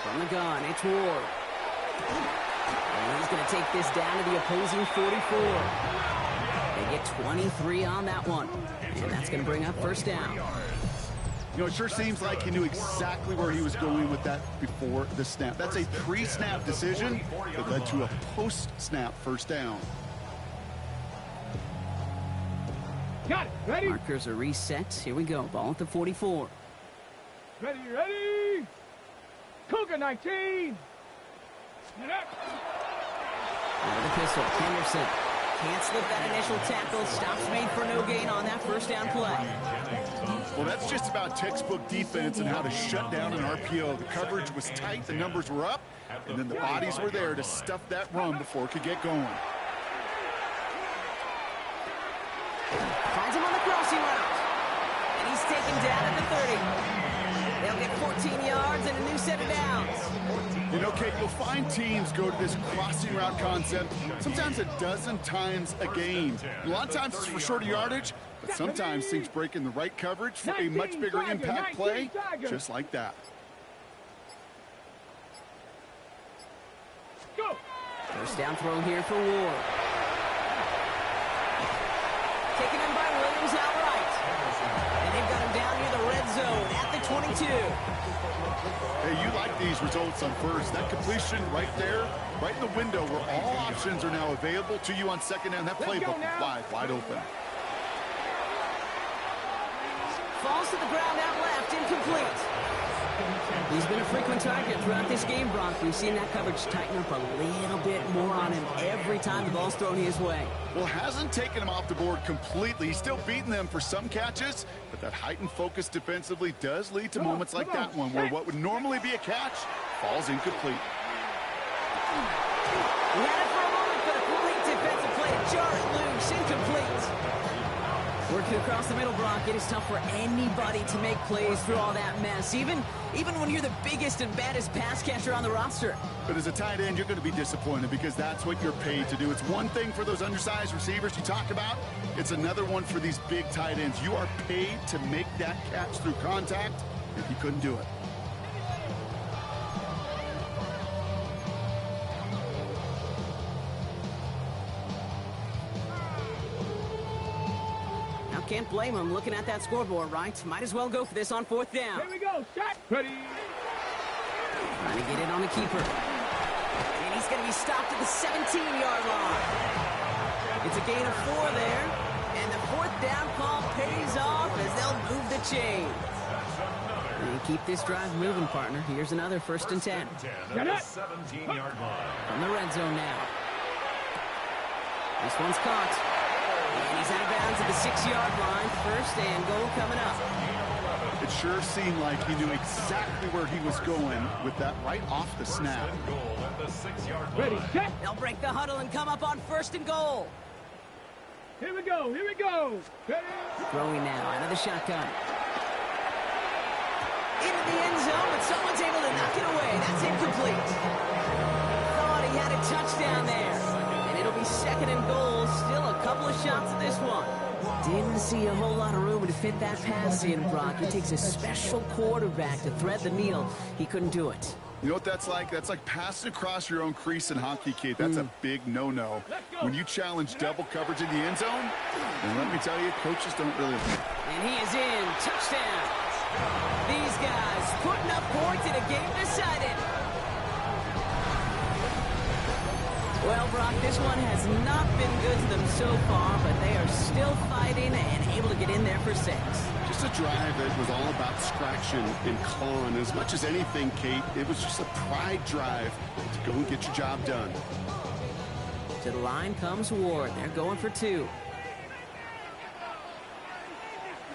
From the gun, it's Ward. And he's going to take this down to the opposing 44. They get 23 on that one. And that's going to bring up first down. You know, it sure seems like he knew exactly where he was going with that before the snap. That's a pre-snap decision that led to a post-snap first down. Got it. Ready? Markers are reset. Here we go. Ball at the 44. Ready, ready. Cougar 19. Get up. Out of the pistol, Henderson. Can't slip that initial tackle. Stops made for no gain on that first down play. Well, that's just about textbook defense and how to shut down an RPO. The coverage was tight, the numbers were up, and then the bodies were there to stuff that run before it could get going. Finds him on the crossing route. And he's taken down at the 30. They'll get 14 yards and a new set of downs. You know, Kate, you'll find teams go to this crossing route concept sometimes a dozen times a game. A lot of times it's for shorter yardage, but sometimes things break in the right coverage for a much bigger impact play, just like that. Go. First down throw here for Ward. Taken in by Williams outright. And they've got him down near the red zone at the 22. Hey, you like these results on first. That completion right there, right in the window where all options are now available to you on second down. That playbook is wide open. Falls to the ground out left, incomplete. He's been a frequent target throughout this game, Brock. We've seen that coverage tighten up a little bit more on him every time the ball's thrown his way. Well, hasn't taken him off the board completely. He's still beating them for some catches, but that heightened focus defensively does lead to moments like that one where what would normally be a catch falls incomplete. He had it for a moment, but a complete defensive play to jar it loose, incomplete. Working across the middle, Brock, it is tough for anybody to make plays through all that mess, even when you're the biggest and baddest pass catcher on the roster. But as a tight end, you're going to be disappointed because that's what you're paid to do. It's one thing for those undersized receivers you talk about. It's another one for these big tight ends. You are paid to make that catch through contact, and he couldn't do it. Can't blame him looking at that scoreboard, right? Might as well go for this on fourth down. Here we go. Shot. Ready. Trying to get it on the keeper. And he's going to be stopped at the 17-yard line. It's a gain of 4 there. And the fourth down call pays off as they'll move the chains. And keep this drive moving, partner. Here's another first and 10. At the 17-yard line. From the red zone now. This one's caught. And he's out of bounds at the 6-yard line. First and goal coming up. It sure seemed like he knew exactly where he was going with that right off the snap. Goal at the 6-yard line. Ready. Set. They'll break the huddle and come up on first and goal. Here we go. Here we go. Ready. Throwing now out of the shotgun. Into the end zone, but someone's able to knock it away. That's incomplete. Thought he had a touchdown there. And it'll be second and goal. Still a couple of shots at this one. Didn't see a whole lot of room to fit that pass in, Brock. It takes a special quarterback to thread the needle. He couldn't do it. You know what that's like? That's like passing across your own crease in hockey, Kate. That's a big no-no. When you challenge double coverage in the end zone, and let me tell you, coaches don't really... And he is in. Touchdown. These guys putting up points in a game decided. Well, Brock, this one has not been good to them so far, but they are still fighting and able to get in there for 6. Just a drive that was all about scratching and clawing. As much as anything, Kate, it was just a pride drive to go and get your job done. To the line comes Ward. They're going for 2.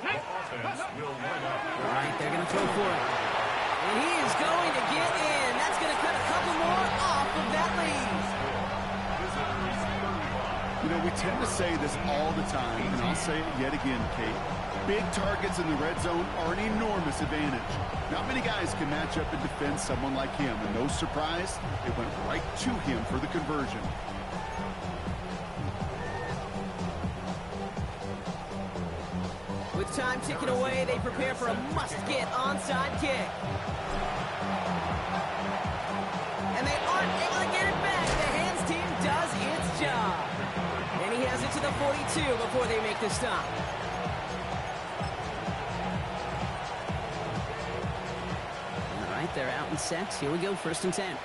Offense will line up. All right, they're going to throw for it. And he is going to get in. That's going to cut a couple Baltimore off of that lead. You know, we tend to say this all the time, and I'll say it yet again, Kate. Big targets in the red zone are an enormous advantage. Not many guys can match up and defend someone like him, and no surprise, it went right to him for the conversion. With time ticking away, they prepare for a must-get onside kick. And they aren't able to get it back. The hands team does its job. And he has it to the 42 before they make the stop. All right, they're out and set. Here we go, 1st and 10.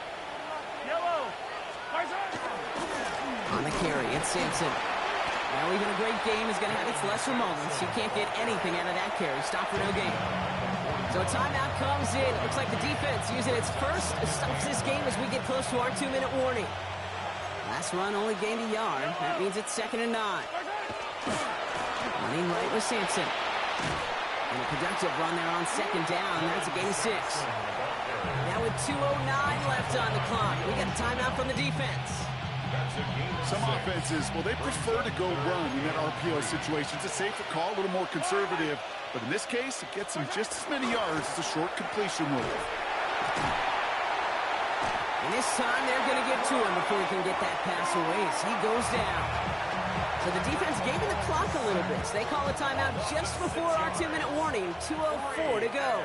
On the carry, it's Sampson. Now, even a great game is going to have its lesser moments. You can't get anything out of that carry. Stop for no gain. So a timeout comes in. Looks like the defense using its first stops this game as we get close to our 2-minute warning. Last run only gained a yard. That means it's 2nd and 9. Running right with Sampson. And a productive run there on 2nd down. That's a gain of 6. Now with 2:09 left on the clock, we got a timeout from the defense. Some offenses, well, they prefer to go run in that RPO situation. It's a safer call, a little more conservative. But in this case, it gets them just as many yards as a short completion would. And this time, they're going to get to him before he can get that pass away as he goes down. So the defense gave him the clock a little bit. So they call a timeout just before our 2-minute warning. 2:04 to go.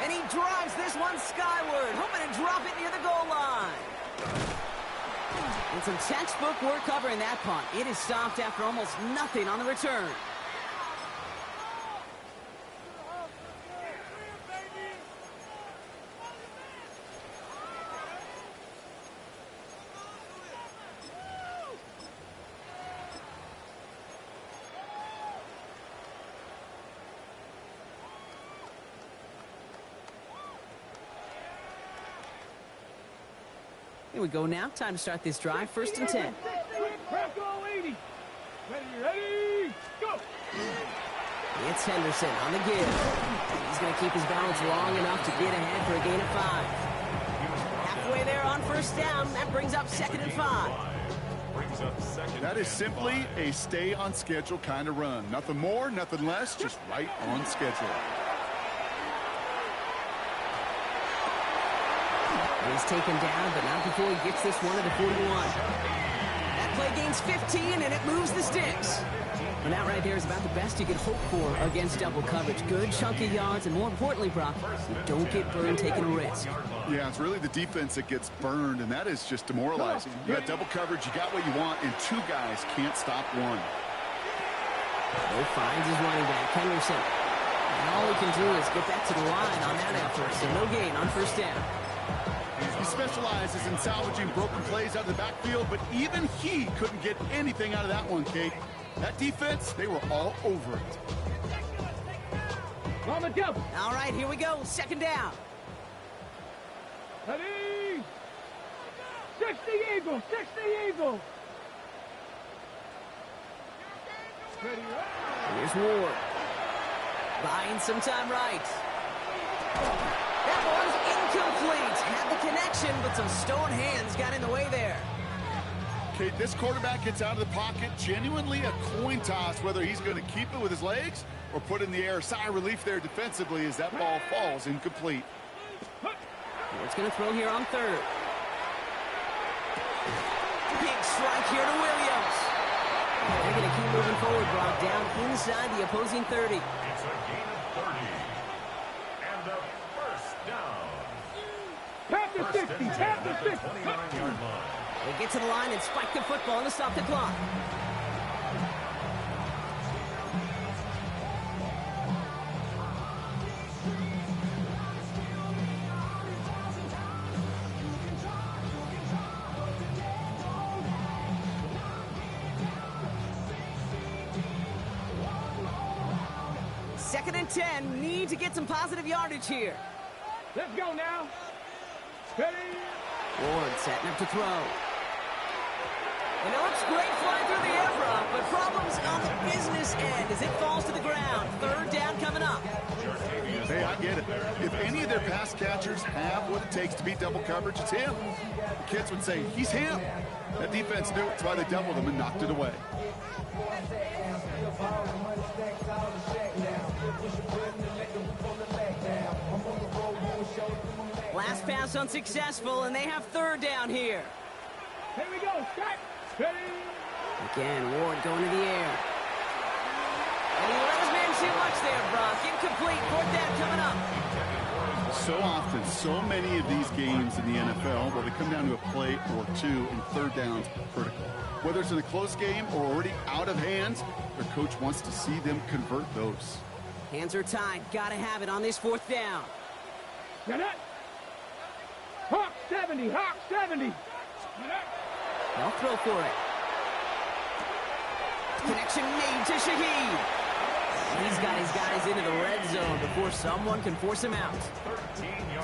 And he drives this one skyward, hoping to drop it near the goal line. And some textbook work covering that punt. It is stopped after almost nothing on the return. Here we go now. Time to start this drive. 1st and 10. Bronco 80. Ready, go. It's Henderson on the give. He's going to keep his balance long enough to get ahead for a gain of 5. Halfway there on 1st down. That brings up 2nd and 5. That is simply a stay on schedule kind of run. Nothing more, nothing less, just right on schedule. He's taken down, but not before he gets this one to the 41. That play gains 15, and it moves the sticks. And that right there is about the best you could hope for against double coverage. Good chunky yards, and more importantly, Brock, you don't get burned taking a risk. Yeah, it's really the defense that gets burned, and that is just demoralizing. You got double coverage, you got what you want, and 2 guys can't stop one. Bo finds his running back, Henderson. And all he can do is get back to the line on that effort, so no gain on 1st down. He specializes in salvaging broken plays out of the backfield, but even he couldn't get anything out of that one, Kate. That defense, they were all over it. On the jump. All right, here we go. 2nd down. Ready. 60 Eagle. 60 Eagle. Ready, Here's Ward. Buying some time right. That one's incomplete. Had the connection, but some stone hands got in the way there. Kate, this quarterback gets out of the pocket, genuinely a coin toss, whether he's going to keep it with his legs or put it in the air. Sigh of relief there defensively as that ball falls incomplete. Ward's going to throw here on 3rd. Big strike here to Williams. They're going to keep moving forward, brought down inside the opposing 30. It's a gain of 30. And a 1st down. Tap the 60. Tap the 60. 29-yard line. They get to the line and spike the football to stop the clock. Second and 10. Need to get some positive yardage here. Let's go now. Ready. Ward setting up to throw. And it looks great flying through the air, Brock, but problems on the business end as it falls to the ground. Third down coming up. Hey, I get it. If any of their pass catchers have what it takes to beat double coverage, it's him. The kids would say, he's him. That defense knew it. That's why they doubled him and knocked it away. Last pass unsuccessful, and they have third down here. Here we go. Start. Ready. Again, Ward going to the air. And he let his man too much there, Brock. Incomplete. Fourth down coming up. So often, so many of these games in the NFL, where they come down to a play or two, and third downs are critical. Whether it's in a close game or already out of hands, their coach wants to see them convert those. Hands are tied. Got to have it on this fourth down. Get it. Hawk 70. Hawk 70. They'll throw for it. Connection made to Shaheed. He's got his guys into the red zone before someone can force him out.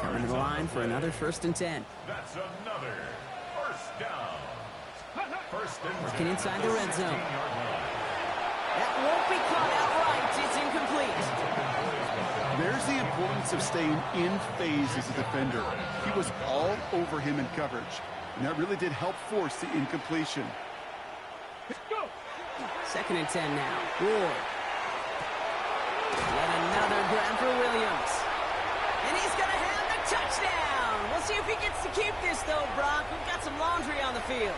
Coming to the line for another 1st and 10. That's another first down. First and 10. Looking inside the red zone. That won't be caught outright. It's incomplete. There's the importance of staying in phase as a defender. He was all over him in coverage, and that really did help force the incompletion. Let's go. 2nd and 10 now. Ward. Yet another grab for Williams. And he's going to have the touchdown. We'll see if he gets to keep this, though, Brock. We've got some laundry on the field.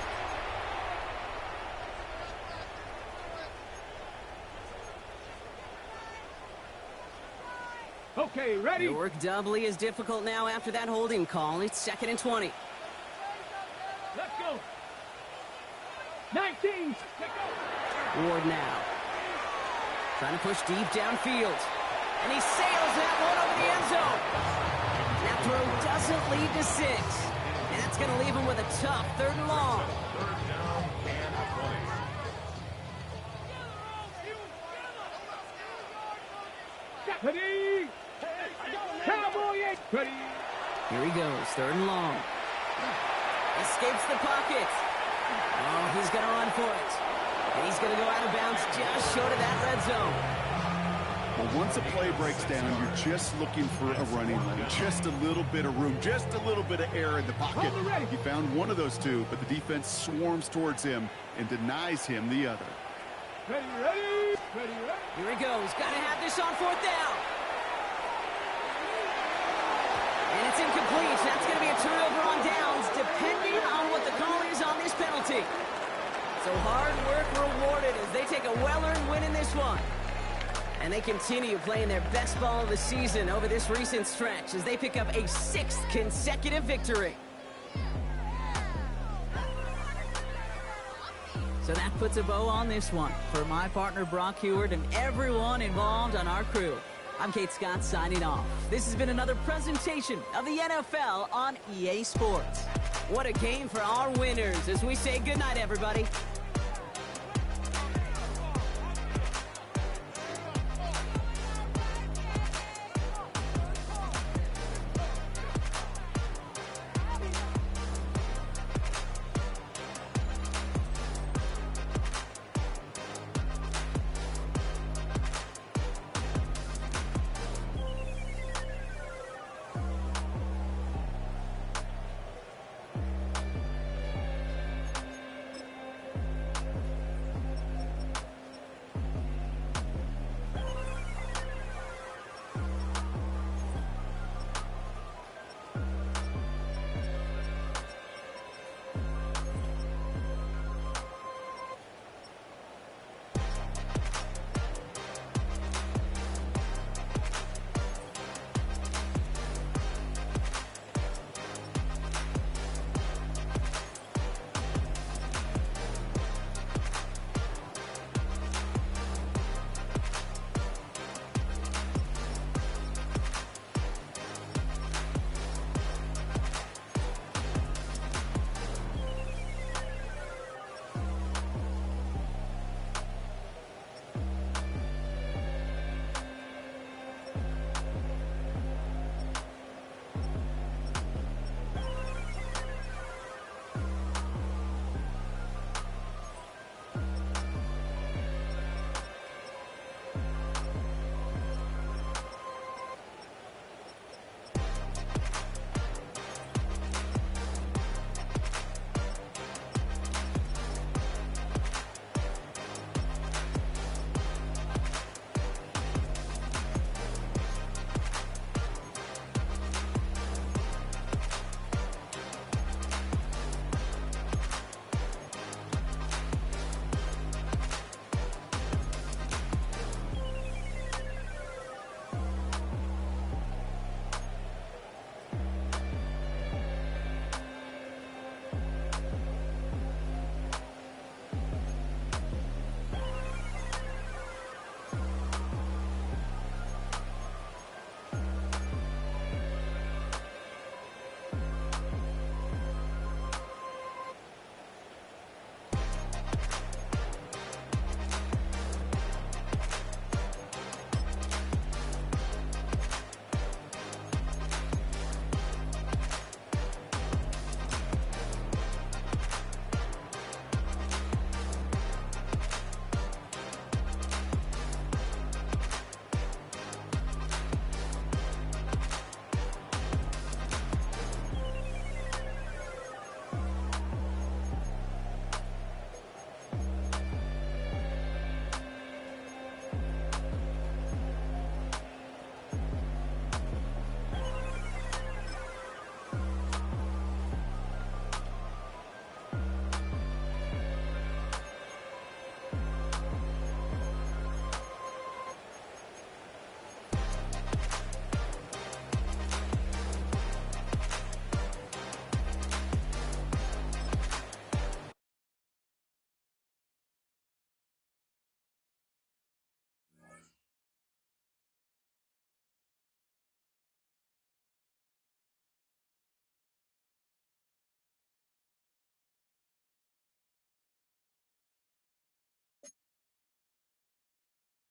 Okay, ready. Your work doubly as difficult now after that holding call. It's 2nd and 20. Let's go. 19. Let's go. Ward now. Trying to push deep downfield. And he sails that one over the end zone. That throw doesn't lead to 6. And that's going to leave him with a tough 3rd and long. Third down and 20. Ready. Cowboy 8. Ready. Here he goes, 3rd and long. Escapes the pocket. Oh, he's going to run for it. And he's going to go out of bounds just short of that red zone. Well, once a play breaks down, you're just looking for a running lane, just a little bit of room, just a little bit of air in the pocket. He found one of those two, but the defense swarms towards him and denies him the other. Ready, ready. Ready, ready. Here he goes. Got to have this on 4th down. And it's incomplete. That's going to be a turnover on downs, depending on what the call is on this penalty. So hard work rewarded as they take a well-earned win in this one. And they continue playing their best ball of the season over this recent stretch as they pick up a 6th consecutive victory. So that puts a bow on this one. For my partner Brock Huard and everyone involved on our crew, I'm Kate Scott signing off. This has been another presentation of the NFL on EA Sports. What a game for our winners as we say goodnight, everybody.